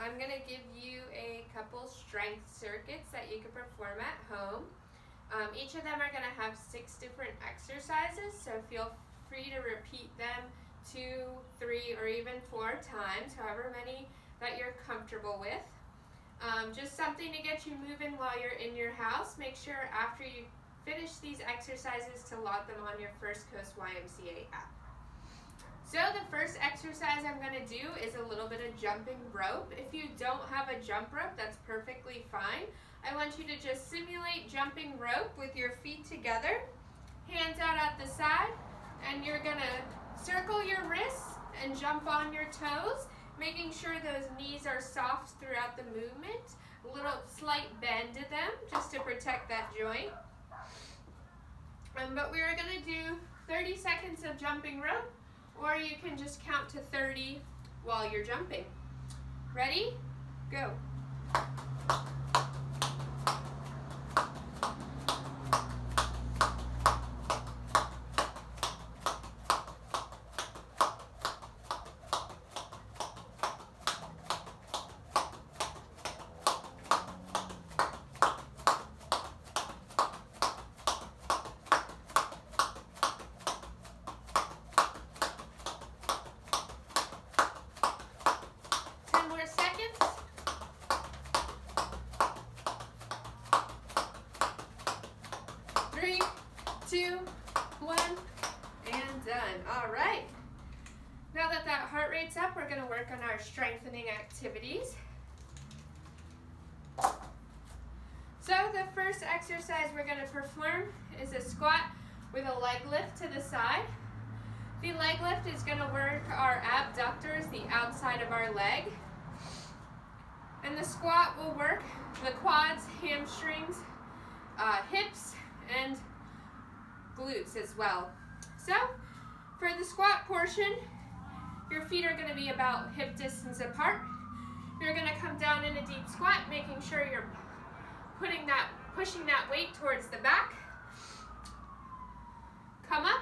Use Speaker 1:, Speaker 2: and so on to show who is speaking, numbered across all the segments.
Speaker 1: I'm going to give you a couple strength circuits that you can perform at home. Each of them are going to have 6 different exercises, so feel free to repeat them 2, 3, or even 4 times, however many that you're comfortable with. Just something to get you moving while you're in your house. Make sure after you finish these exercises to log them on your First Coast YMCA app. So the first exercise I'm going to do is a little bit of jumping rope. If you don't have a jump rope, that's perfectly fine. I want you to just simulate jumping rope with your feet together, hands out at the side, and you're going to circle your wrists and jump on your toes, making sure those knees are soft throughout the movement. A little slight bend to them just to protect that joint. But we are going to do 30 seconds of jumping rope, or you can just count to 30 while you're jumping. Ready? Go. Three, 2, 1, and done. All right. Now that heart rate's up, we're going to work on our strengthening activities. So the first exercise we're going to perform is a squat with a leg lift to the side. The leg lift is going to work our abductors, the outside of our leg. And the squat will work the quads, hamstrings, hips, and glutes as well. So for the squat portion, your feet are going to be about hip distance apart. You're going to come down in a deep squat, making sure you're pushing that weight towards the back. Come up,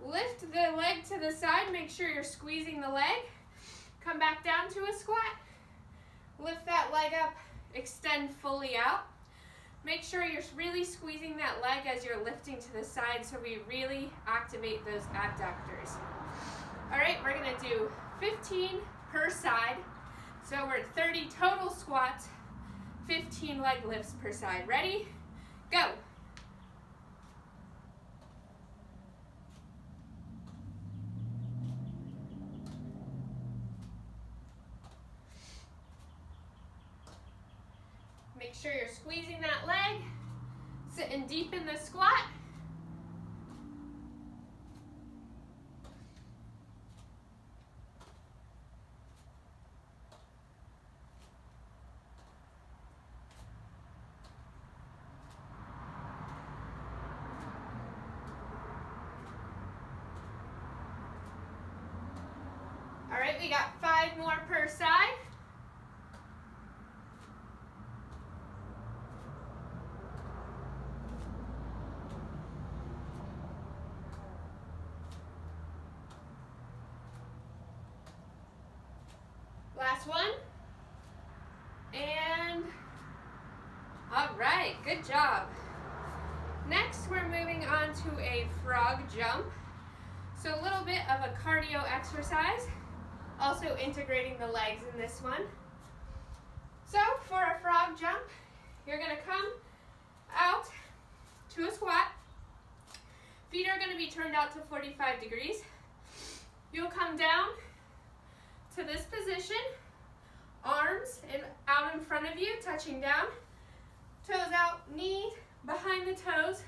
Speaker 1: lift the leg to the side, make sure you're squeezing the leg. Come back down to a squat, lift that leg up, extend fully out. Make sure you're really squeezing that leg as you're lifting to the side so we really activate those abductors. All right, we're going to do 15 per side. So we're 30 total squats, 15 leg lifts per side. Ready? Go. Make sure you're squeezing that leg, sitting deep in the squat. All right, we got 5 more per side. Last one. And all right, good job. Next, we're moving on to a frog jump. So a little bit of a cardio exercise, also integrating the legs in this one. So for a frog jump, you're going to come out to a squat. Feet are going to be turned out to 45 degrees. You'll come down to this position, arms out in front of you, touching down, toes out, knees behind the toes.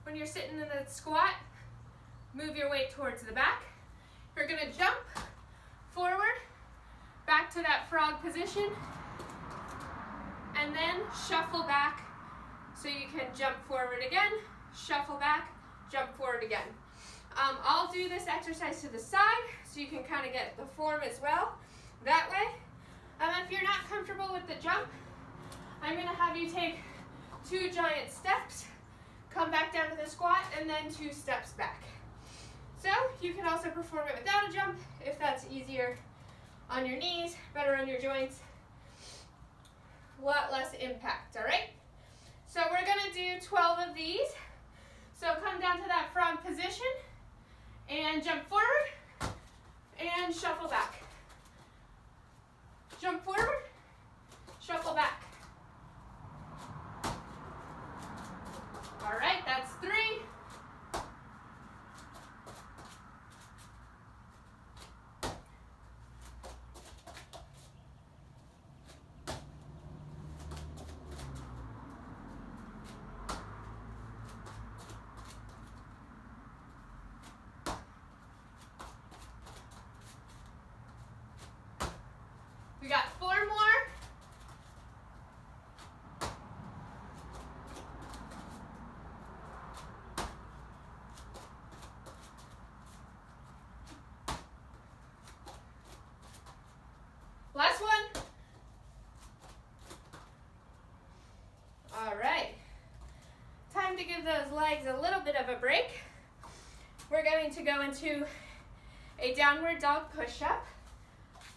Speaker 1: When you're sitting in the squat, move your weight towards the back. You're going to jump forward, back to that frog position, and then shuffle back so you can jump forward again, shuffle back, jump forward again. I'll do this exercise to the side so you can kind of get the form as well that way. If you're not comfortable with the jump, I'm going to have you take 2 giant steps, come back down to the squat, and then 2 steps back. So you can also perform it without a jump if that's easier on your knees, better on your joints. a lot less impact, all right? So we're gonna do 12 of these. So come down to that frog position and jump forward and shuffle back. Jump forward, shuffle back. All right, that's 3. We got 4 more. Last one. All right. Time to give those legs a little bit of a break. We're going to go into a downward dog push-up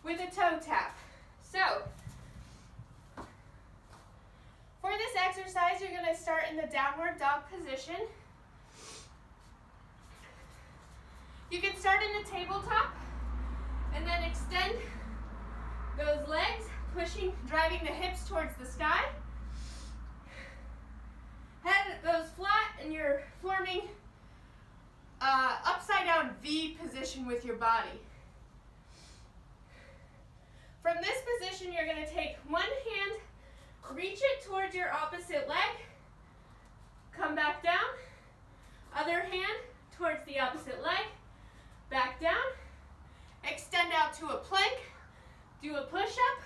Speaker 1: with a toe tap. So, for this exercise, you're going to start in the downward dog position. You can start in a tabletop and then extend those legs, driving the hips towards the sky. Head goes flat and you're forming upside down V position with your body. From this position, you're going to take one hand, reach it towards your opposite leg, come back down, other hand towards the opposite leg, back down, extend out to a plank, do a push-up,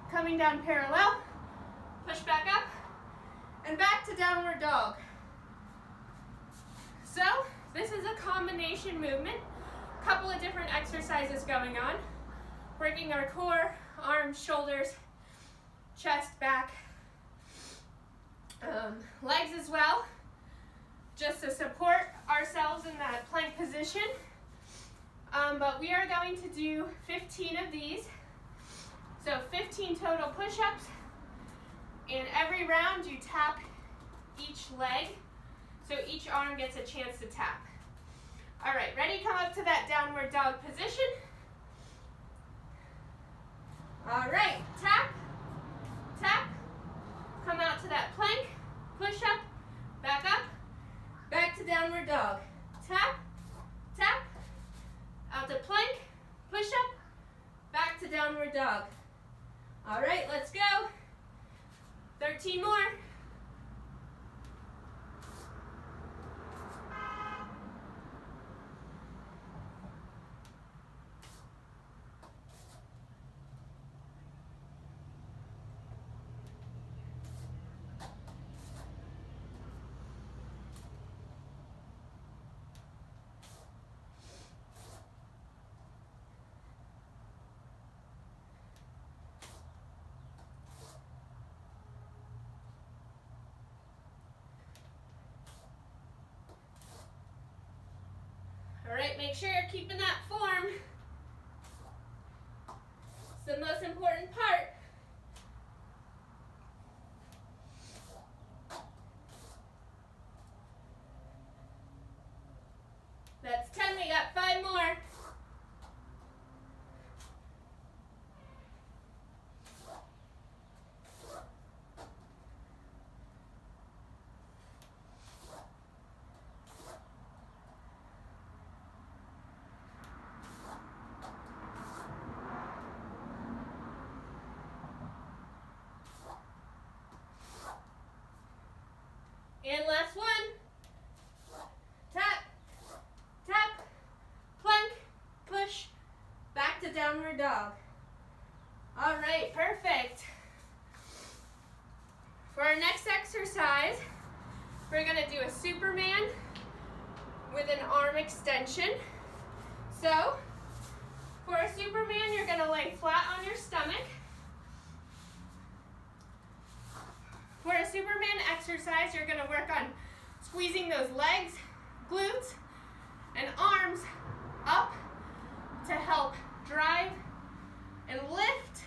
Speaker 1: coming down parallel, push back up, and back to downward dog. So, this is a combination movement, a couple of different exercises going on. Working our core, arms, shoulders, chest, back, legs as well, just to support ourselves in that plank position. But we are going to do 15 of these. So 15 total push-ups, and every round you tap each leg, so each arm gets a chance to tap. All right, ready? Come up to that downward dog position. All right, tap, tap, come out to that plank, push up, back to downward dog. Tap, tap, out to plank, push up, back to downward dog. All right, let's go. 13 more. All right, make sure you're keeping that form. It's the most important part. That's 10, we got 5 more. And last one. Tap, tap, plank, push, back to downward dog. All right, perfect. For our next exercise, we're gonna do a Superman with an arm extension. So, for a Superman, you're gonna lay flat on your stomach. For a Superman exercise, you're gonna work on squeezing those legs, glutes, and arms up to help drive and lift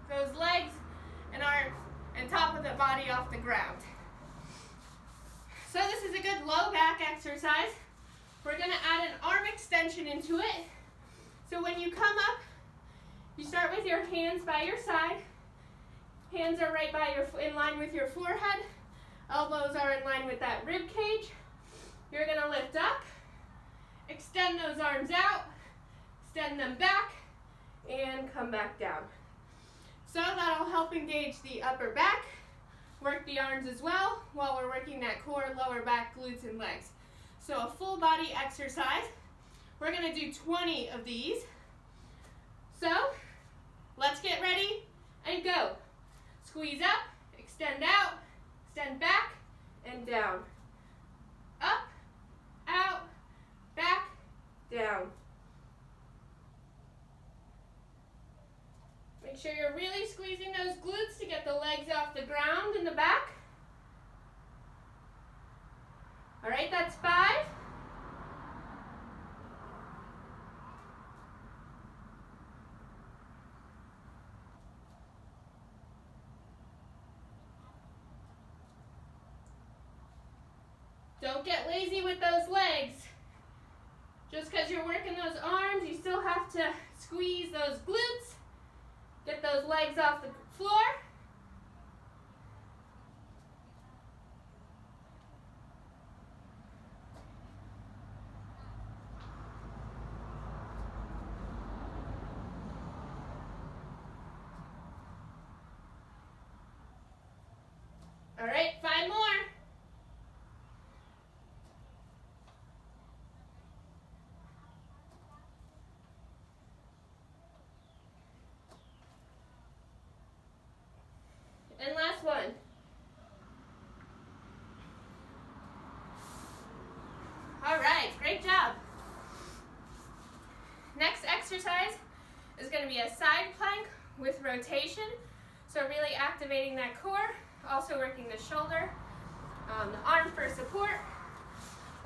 Speaker 1: those legs and our body off the ground. So this is a good low back exercise. We're going to add an arm extension into it. So when you come up, you start with your hands by your side. Hands are right by in line with your forehead. Elbows are in line with that rib cage. You're going to lift up, extend those arms out, extend them back, and come back down. So that'll help engage the upper back, work the arms as well while we're working that core, lower back, glutes, and legs. So a full body exercise. We're going to do 20 of these. So let's get ready and go. Squeeze up, extend out, extend back, and down. Up, out, back, down. Make sure you're really squeezing those glutes to get the legs off the ground in the back. All right, that's 5. Don't get lazy with those legs. Just because you're working those arms, you still have to squeeze those glutes. Get those legs off the floor. All right, 5 more. And last one. All right, great job. Next exercise is going to be a side plank with rotation. So really activating that core, also working the shoulder, the arm for support.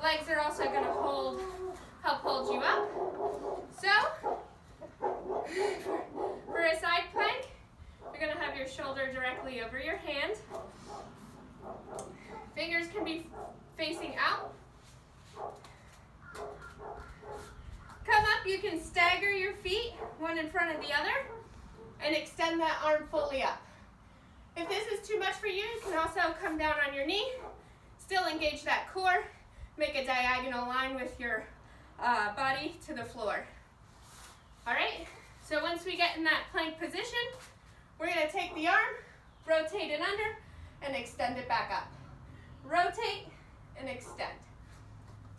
Speaker 1: Legs are also going to help hold you up. So, for a side plank, you're going to have your shoulder directly over your hand. Fingers can be facing out. Come up, you can stagger your feet, one in front of the other, and extend that arm fully up. If this is too much for you, you can also come down on your knee, still engage that core, make a diagonal line with your body to the floor. All right, so once we get in that plank position, we're going to take the arm, rotate it under, and extend it back up. Rotate and extend.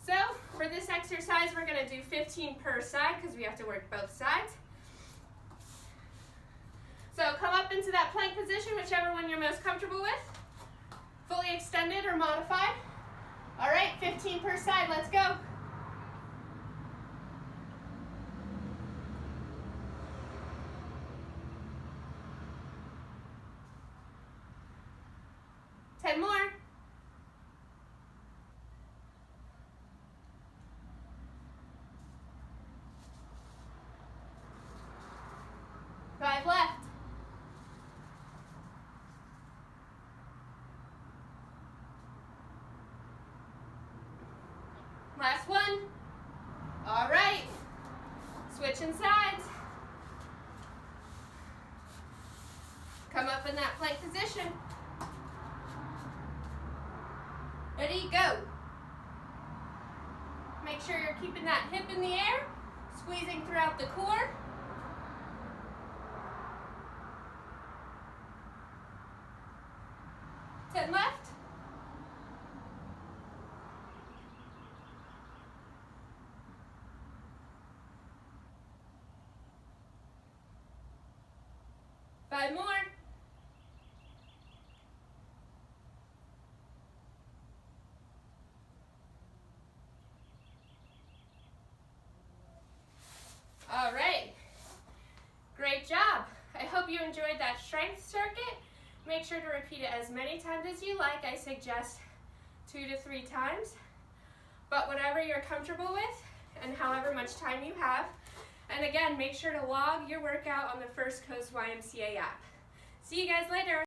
Speaker 1: So for this exercise, we're going to do 15 per side because we have to work both sides. So come up into that plank position, whichever one you're most comfortable with. Fully extended or modified. All right, 15 per side. Let's go. More. 5 left. Last one. All right. Switching sides. Come up in that plank position. Ready, go. Make sure you're keeping that hip in the air, squeezing throughout the core. Ten left. Five more. All right, great job. I hope you enjoyed that strength circuit. Make sure to repeat it as many times as you like. I suggest 2 to 3 times, but whatever you're comfortable with and however much time you have. And again, make sure to log your workout on the First Coast YMCA app. See you guys later.